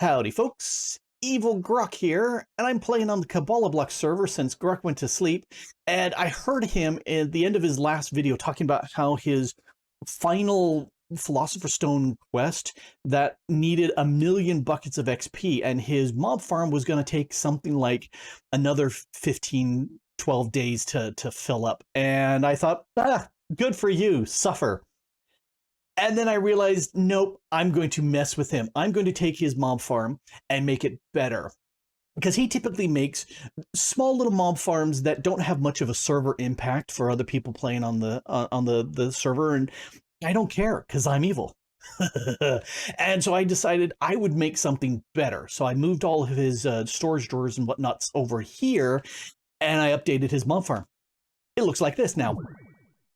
Howdy folks, Evil Grok here, and I'm playing on the Kabbalah block server since Grok went to sleep, and I heard him at the end of his last video talking about how his final Philosopher's Stone quest that needed 1,000,000 buckets of XP, and his mob farm was going to take something like another 15, 12 days to fill up, and I thought, good for you, suffer. And then I realized, nope, I'm going to mess with him. I'm going to take his mob farm and make it better. Because he typically makes small little mob farms that don't have much of a server impact for other people playing on the server, and I don't care because I'm evil. And so I decided I would make something better. So I moved all of his storage drawers and whatnots over here, and I updated his mob farm. It looks like this now.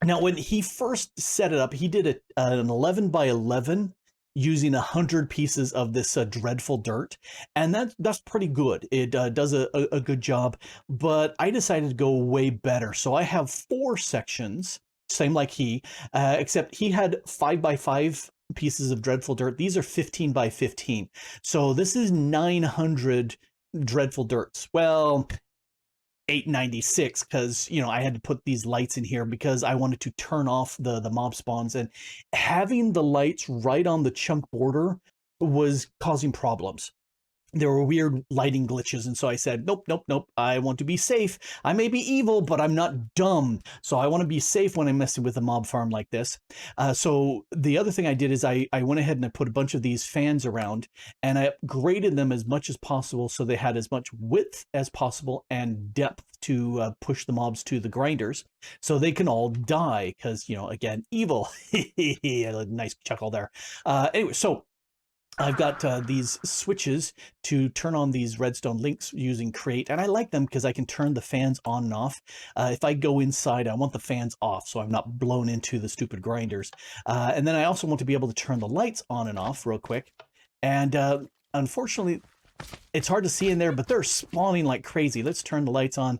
Now, when he first set it up, he did an 11 by 11 using 100 pieces of this dreadful dirt, and that's pretty good. It does a good job, but I decided to go way better. So I have 4 sections, same like he, except he had 5 by 5 pieces of dreadful dirt. These are 15 by 15. So this is 900 dreadful dirts. Well, 896 because I had to put these lights in here because I wanted to turn off the mob spawns, and having the lights right on the chunk border was causing problems. There were weird lighting glitches, and so I said, nope, nope, nope, I want to be safe. I may be evil, but I'm not dumb, so I want to be safe when I'm messing with a mob farm like this. So the other thing I did is I went ahead and I put a bunch of these fans around, and I upgraded them as much as possible so they had as much width as possible and depth to push the mobs to the grinders so they can all die because, again, evil. Nice chuckle there. Anyway, so I've got these switches to turn on these redstone links using create, and I like them because I can turn the fans on and off. If I go inside, I want the fans off so I'm not blown into the stupid grinders. And then I also want to be able to turn the lights on and off real quick. And unfortunately, it's hard to see in there, but they're spawning like crazy. Let's turn the lights on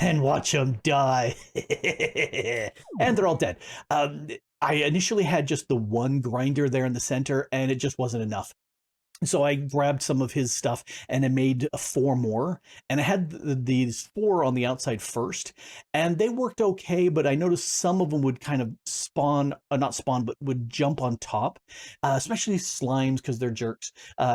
and watch them die. And they're all dead. I initially had just the one grinder there in the center, and it just wasn't enough. So I grabbed some of his stuff and I made 4 more, and I had these 4 on the outside first, and they worked okay, but I noticed some of them would kind of spawn, not spawn, but would jump on top, especially slimes because they're jerks.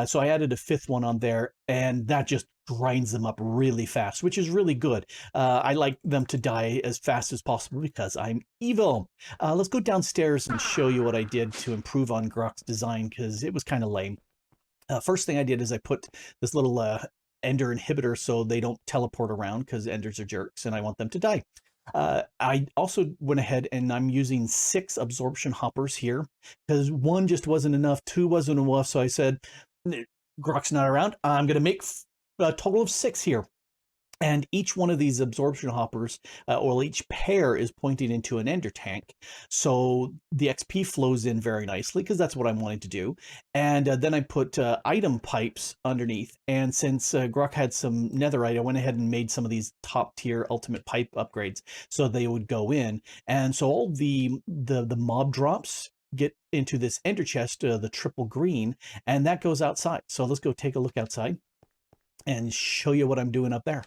So I added a 5th one on there, and that just grinds them up really fast, which is really good. I like them to die as fast as possible because I'm evil. Let's go downstairs and show you what I did to improve on Grok's design because it was kind of lame. First thing I did is I put this little ender inhibitor so they don't teleport around because enders are jerks and I want them to die. I also went ahead and I'm using 6 absorption hoppers here because 1 just wasn't enough, 2 wasn't enough. So I said, Grok's not around. I'm going to make a total of 6 here. And each one of these absorption hoppers, or each pair, is pointing into an ender tank. So the XP flows in very nicely because that's what I'm wanting to do. And then I put item pipes underneath. And since Grok had some netherite, I went ahead and made some of these top tier ultimate pipe upgrades so they would go in. And so all the mob drops get into this ender chest, the triple green, and that goes outside. So let's go take a look outside and show you what I'm doing up there.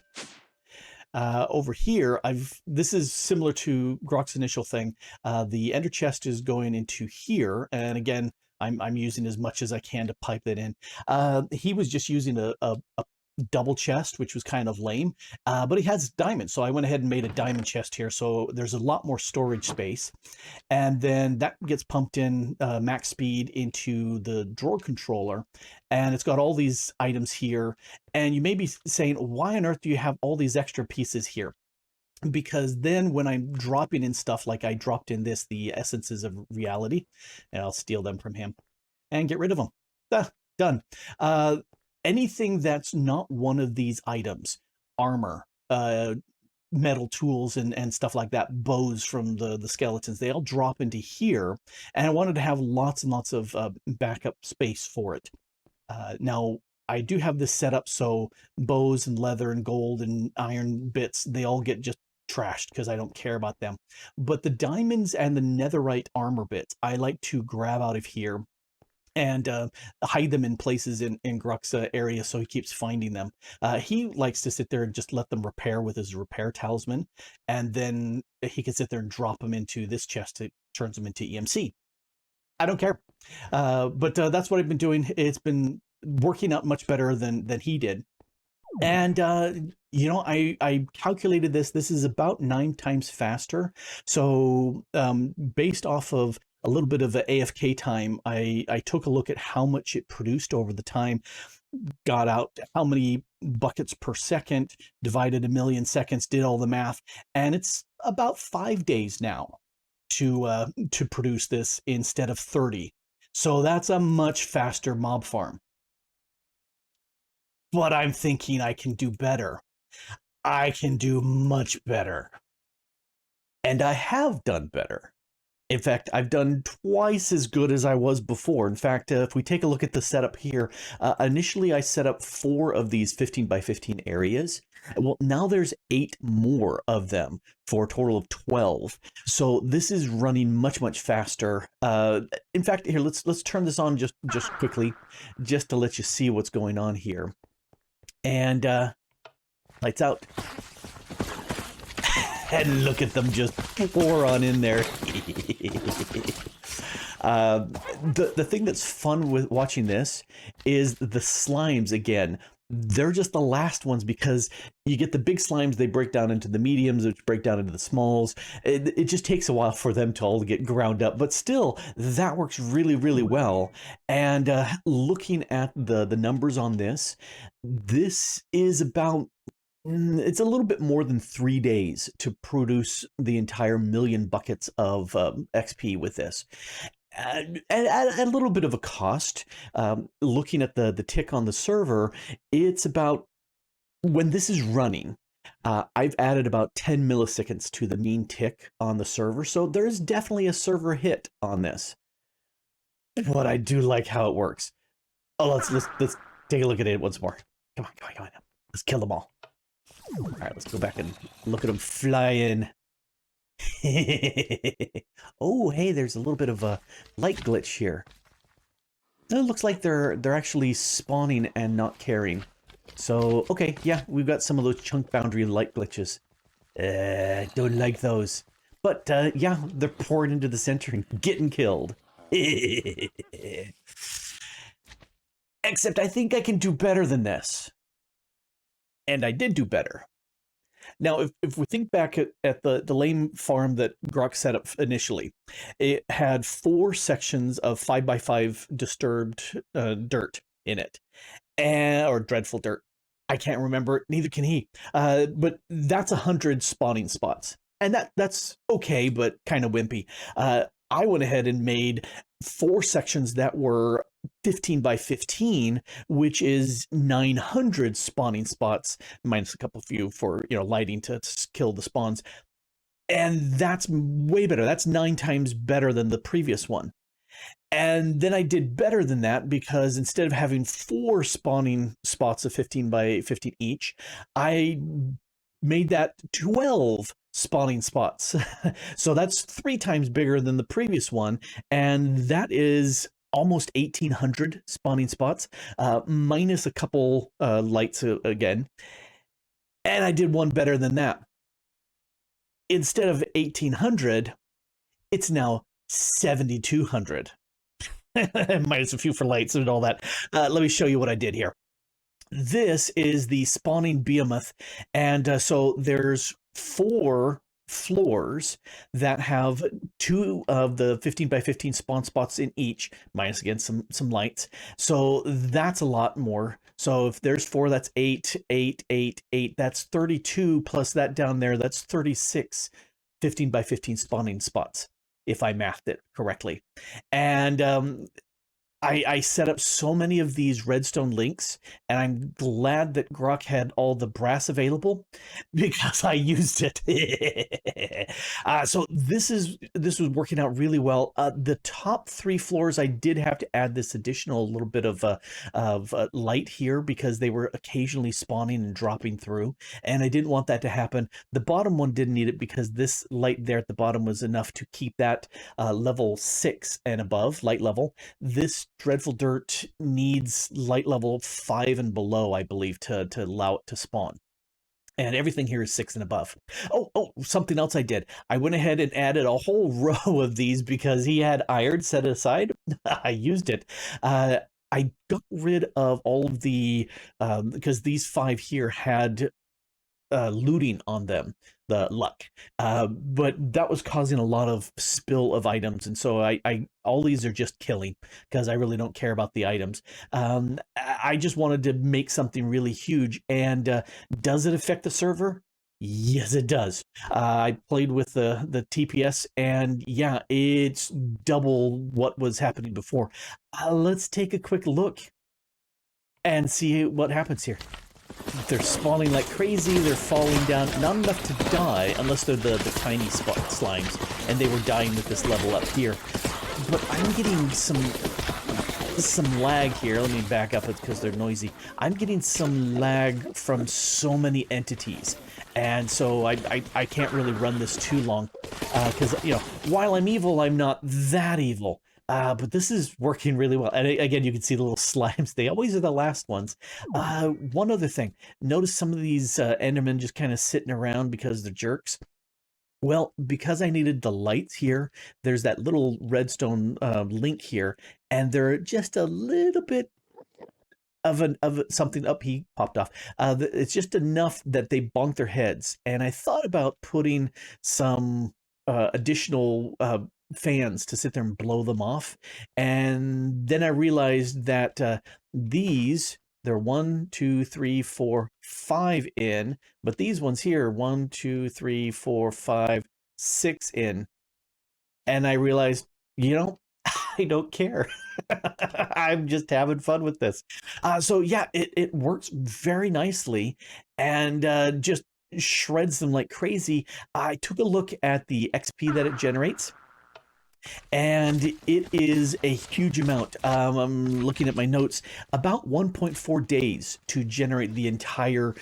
Over here, this is similar to Grok's initial thing. The ender chest is going into here, and again, I'm using as much as I can to pipe that in. He was just using a double chest, which was kind of lame, but he has diamonds, so I went ahead and made a diamond chest here, so there's a lot more storage space. And then that gets pumped in max speed into the drawer controller, and it's got all these items here. And you may be saying, why on earth do you have all these extra pieces here? Because then when I'm dropping in stuff, like I dropped in the essences of reality, and I'll steal them from him and get rid of them. Done. Anything that's not one of these items, armor, metal tools and stuff like that, bows from the skeletons, they all drop into here, and I wanted to have lots and lots of backup space for it. Now, I do have this set up so bows and leather and gold and iron bits, they all get just trashed because I don't care about them. But the diamonds and the netherite armor bits, I like to grab out of here and hide them in places in Grok's area, so he keeps finding them. He likes to sit there and just let them repair with his repair talisman, and then he can sit there and drop them into this chest. It turns them into EMC. I don't care, but that's what I've been doing. It's been working out much better than he did. And I calculated this. This is about 9 times faster. So based off of a little bit of the AFK time, I took a look at how much it produced over the time, got out how many buckets per second, divided a million seconds, did all the math, and it's about 5 days now to produce this instead of 30. So that's a much faster mob farm. But I'm thinking I can do better. I can do much better. And I have done better. In fact, I've done twice as good as I was before. In fact, if we take a look at the setup here, initially I set up 4 of these 15 by 15 areas. Well, now there's 8 more of them for a total of 12. So this is running much, much faster. In fact, here, let's turn this on just quickly, just to let you see what's going on here. And lights out. And look at them just pour on in there. The thing that's fun with watching this is the slimes again. They're just the last ones, because you get the big slimes, they break down into the mediums, which break down into the smalls. It just takes a while for them to all get ground up, but still, that works really, really well. And looking at the numbers on this, this is about, it's a little bit more than 3 days to produce the entire million buckets of XP with this. At a little bit of a cost. Looking at the tick on the server, it's about, when this is running, I've added about 10 milliseconds to the mean tick on the server, so there's definitely a server hit on this. But I do like how it works. Oh, let's take a look at it once more. Come on. Let's kill them all. All right, let's go back and look at them flying. Oh, hey, there's a little bit of a light glitch here. It looks like they're actually spawning and not caring. So, okay, yeah, we've got some of those chunk boundary light glitches. Don't like those. But, yeah, they're pouring into the center and getting killed. Except I think I can do better than this. And I did do better. Now, if we think back at the lame farm that Grok set up initially, it had 4 sections of 5x5 disturbed dirt in it, or dreadful dirt. I can't remember. Neither can he. But that's 100 spawning spots, and that's okay, but kind of wimpy. I went ahead and made 4 sections that were 15 by 15, which is 900 spawning spots, minus a couple few for, lighting to kill the spawns. And that's way better. That's 9 times better than the previous one. And then I did better than that, because instead of having 4 spawning spots of 15 by 15 each, I made that 12 spawning spots. So that's 3 times bigger than the previous one, and that is almost 1,800 spawning spots, minus a couple lights again. And I did one better than that. Instead of 1,800, it's now 7,200. Minus a few for lights and all that. Let me show you what I did here. This is the spawning behemoth, and so there's 4 floors that have 2 of the 15 by 15 spawn spots in each, minus again some lights. So that's a lot more. So if there's 4, that's 8, 8, 8, 8. That's 32 plus that down there. That's 36 15 by 15 spawning spots, if I mathed it correctly. And I set up so many of these redstone links, and I'm glad that Grok had all the brass available, because I used it. So this was working out really well. The top 3 floors, I did have to add this additional little bit of light here, because they were occasionally spawning and dropping through, and I didn't want that to happen. The bottom one didn't need it, because this light there at the bottom was enough to keep that level 6 and above light level. This Dreadful Dirt needs light level 5 and below, I believe, to allow it to spawn. And everything here is 6 and above. Oh, something else I did. I went ahead and added a whole row of these because he had iron set aside. I used it. I got rid of all of the, because these 5 here had looting on them, the luck, but that was causing a lot of spill of items, and so I all these are just killing because I really don't care about the items. I just wanted to make something really huge, and does it affect the server? Yes, it does. I played with the TPS, and yeah, it's double what was happening before. Let's take a quick look and see what happens here. They're spawning like crazy, they're falling down, not enough to die, unless they're the tiny spot slimes, and they were dying with this level up here. But I'm getting some lag here. Let me back up because they're noisy. I'm getting some lag from so many entities, and so I can't really run this too long, because, you know, while I'm evil, I'm not that evil. But this is working really well. And again, you can see the little slimes. They always are the last ones. One other thing. Notice some of these Endermen just kind of sitting around because they're jerks. Well, because I needed the lights here, there's that little redstone link here, and they're just a little bit of something up. He popped off. It's just enough that they bonk their heads. And I thought about putting some additional fans to sit there and blow them off, and then I realized that they're 1, 2, 3, 4, 5 in, but these ones here 1, 2, 3, 4, 5, 6 in, and I realized, you know, I don't care. I'm just having fun with this. So yeah, it works very nicely, and just shreds them like crazy. I took a look at the XP that it generates, and it is a huge amount. I'm looking at my notes, about 1.4 days to generate the entire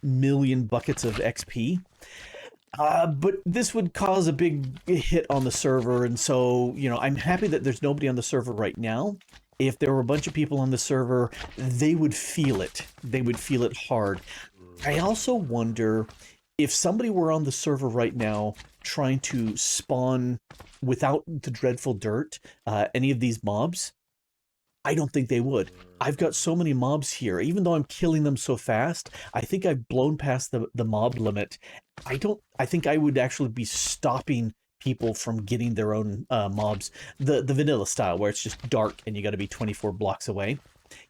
million buckets of XP. But this would cause a big hit on the server, and so, you know, I'm happy that there's nobody on the server right now. If there were a bunch of people on the server, they would feel it. They would feel it hard. I also wonder if somebody were on the server right now trying to spawn without the Dreadful Dirt, any of these mobs, I don't think they would. I've got so many mobs here, even though I'm killing them so fast, I think I've blown past the mob limit. I think I would actually be stopping people from getting their own mobs, the vanilla style, where it's just dark and you got to be 24 blocks away.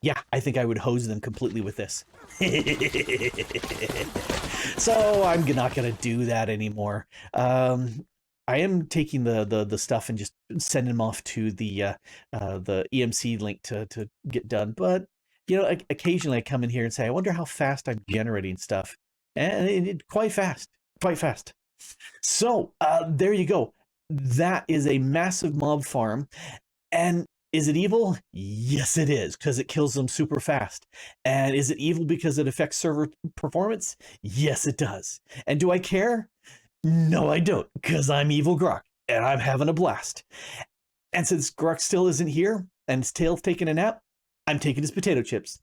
Yeah, I think I would hose them completely with this. So I'm not gonna do that anymore. I am taking the stuff and just sending them off to the EMC link to get done. But, you know, occasionally I come in here and say, I wonder how fast I'm generating stuff, and quite fast, quite fast. So there you go. That is a massive mob farm, and is it evil? Yes, it is, because it kills them super fast. And is it evil because it affects server performance? Yes, it does. And do I care? No, I don't, because I'm Evil Grok, and I'm having a blast. And since Grok still isn't here, and his tail's taking a nap, I'm taking his potato chips.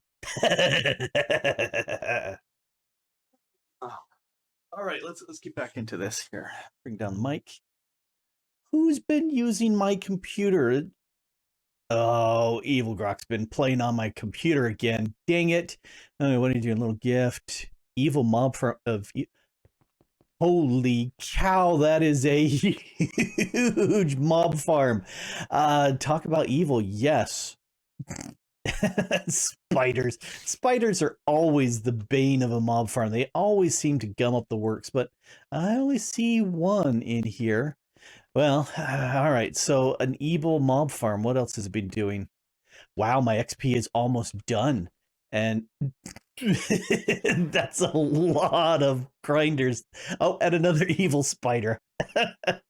All right, let's get back into this here. Bring down the mic. Who's been using my computer? Oh, Evil Grok's been playing on my computer again. Dang it. What are you doing? A little gift. Evil mob of... Holy cow, that is a huge mob farm. Talk about evil, yes. Spiders. Spiders are always the bane of a mob farm. They always seem to gum up the works, but I only see one in here. Well, all right, so an evil mob farm. What else has it been doing? Wow, my XP is almost done. And that's a lot of grinders. Oh, and another evil spider.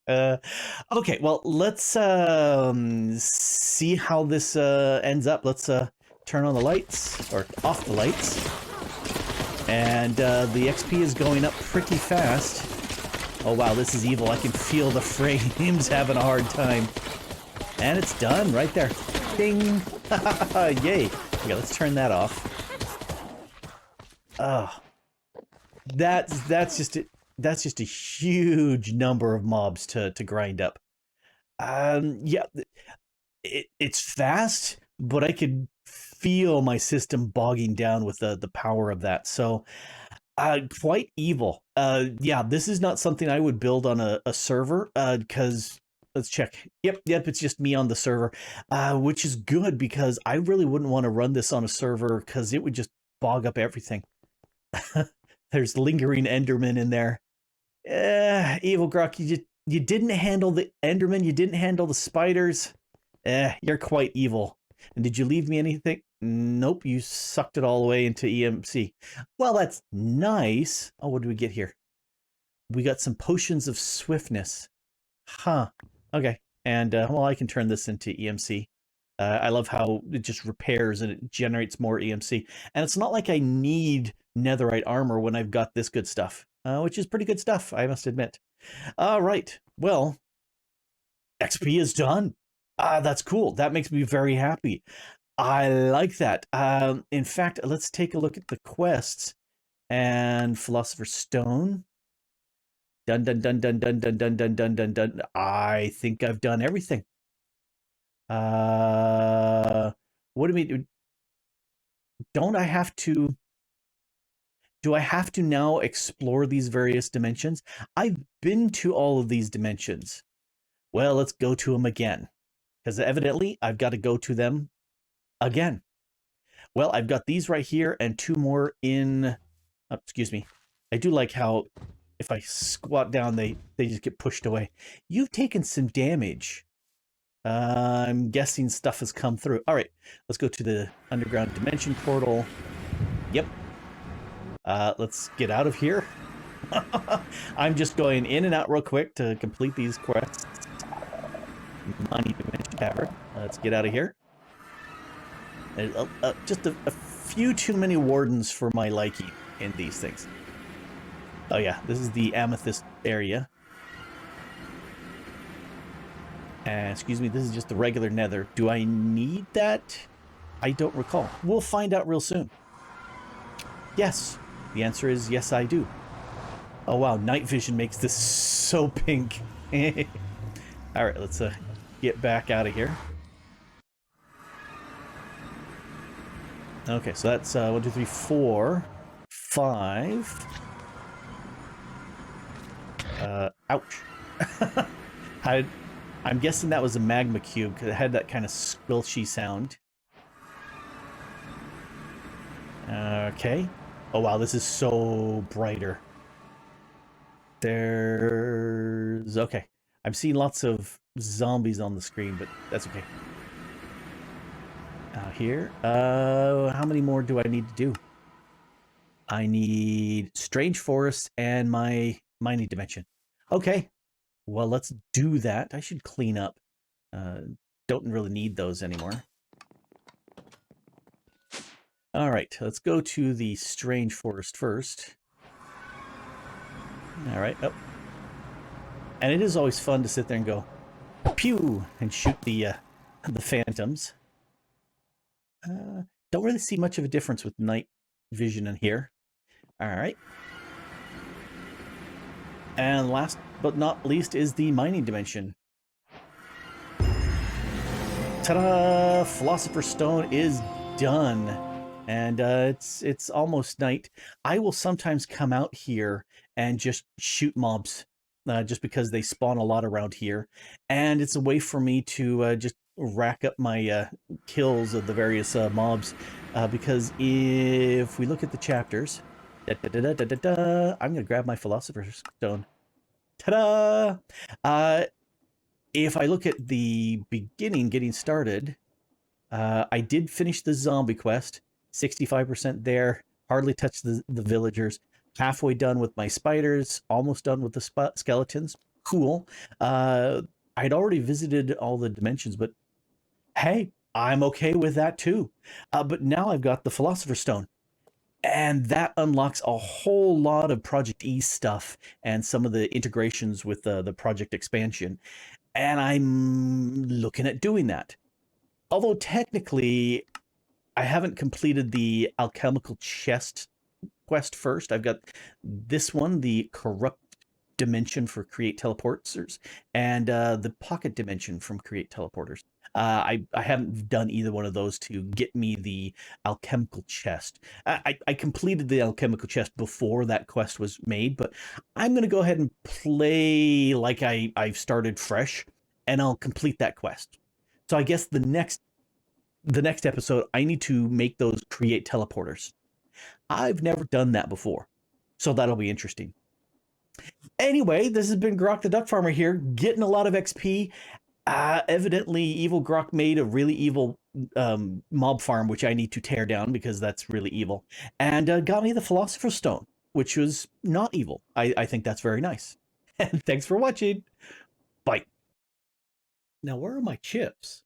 Okay, well, let's see how this ends up. Let's turn on the lights, or off the lights. And the XP is going up pretty fast. Oh wow, this is evil. I can feel the frames having a hard time. And it's done right there. Ding! Yay! Okay, let's turn that off. Oh, that's just a huge number of mobs to grind up. Yeah, it's fast, but I could feel my system bogging down with the power of that. So, quite evil. Yeah, this is not something I would build on a server, because let's check. Yep, it's just me on the server, which is good because I really wouldn't want to run this on a server because it would just bog up everything. There's lingering Enderman in there. Evil Grok, you didn't handle the Enderman, you didn't handle the spiders. You're quite evil. And did you leave me anything? Nope, you sucked it all away into EMC. Well, that's nice. Oh, what do we get here? We got some potions of swiftness. Huh. Okay. And, well, I can turn this into EMC. I love how it just repairs and it generates more EMC. And it's not like I need netherite armor when I've got this good stuff, which is pretty good stuff, I must admit. All right. Well, XP is done. That's cool. That makes me very happy. I like that. In fact, let's take a look at the quests and Philosopher's Stone. Dun dun dun dun dun dun dun dun dun dun dun. I think I've done everything. What do we do? Don't I have to? Do I have to now explore these various dimensions? I've been to all of these dimensions. Well, let's go to them again. Because evidently I've got to go to them again. Well, I've got these right here and two more in... Oh, excuse me. I do like how if I squat down, they just get pushed away. You've taken some damage. I'm guessing stuff has come through. All right, let's go to the underground dimension portal. Yep. Let's get out of here. I'm just going in and out real quick to complete these quests. Money Dimension Cavern. Let's get out of here. Just a few too many wardens for my liking in these things. Oh yeah, this is the amethyst area. And excuse me, this is just the regular nether. Do I need that? I don't recall. We'll find out real soon. Yes. The answer is yes, I do. Oh wow, night vision makes this so pink. All right, let's get back out of here. Okay, so that's 1, 2, 3, 4, 5. Ouch. I'm guessing that was a magma cube because it had that kind of squelchy sound. Okay. Oh wow, this is so brighter. There's... Okay. I'm seeing lots of zombies on the screen, but that's okay. Here. How many more do I need to do? I need Strange Forest and my mining dimension. Okay. Well, let's do that. I should clean up. Don't really need those anymore. All right, let's go to the Strange Forest first. All right. Oh. And it is always fun to sit there and go, pew, and shoot the phantoms. Don't really see much of a difference with night vision in here. All right. And last but not least is the mining dimension. Ta-da! Philosopher's Stone is done. And it's almost night. I will sometimes come out here and just shoot mobs, just because they spawn a lot around here. And it's a way for me to just rack up my kills of the various mobs. Because if we look at the chapters, I'm going to grab my Philosopher's Stone. Ta-da! If I look at the beginning, getting started, I did finish the zombie quest. 65% there. Hardly touched the villagers. Halfway done with my spiders. Almost done with the skeletons. Cool. I'd already visited all the dimensions, but hey, I'm okay with that too. But now I've got the Philosopher's Stone. And that unlocks a whole lot of Project E stuff and some of the integrations with the project expansion. And I'm looking at doing that. Although technically, I haven't completed the alchemical chest quest first. I've got this one, the corrupt dimension for create teleporters, and the pocket dimension from create teleporters. I haven't done either one of those to get me the alchemical chest. I completed the alchemical chest before that quest was made, but I'm going to go ahead and play like I've started fresh, and I'll complete that quest. So I guess the next episode, I need to make those create teleporters. I've never done that before, so that'll be interesting. Anyway, this has been Grok the Duck Farmer here, getting a lot of XP. Evidently, Evil Grok made a really evil mob farm, which I need to tear down because that's really evil, and got me the Philosopher's Stone, which was not evil. I think that's very nice. And thanks for watching. Bye. Now, where are my chips?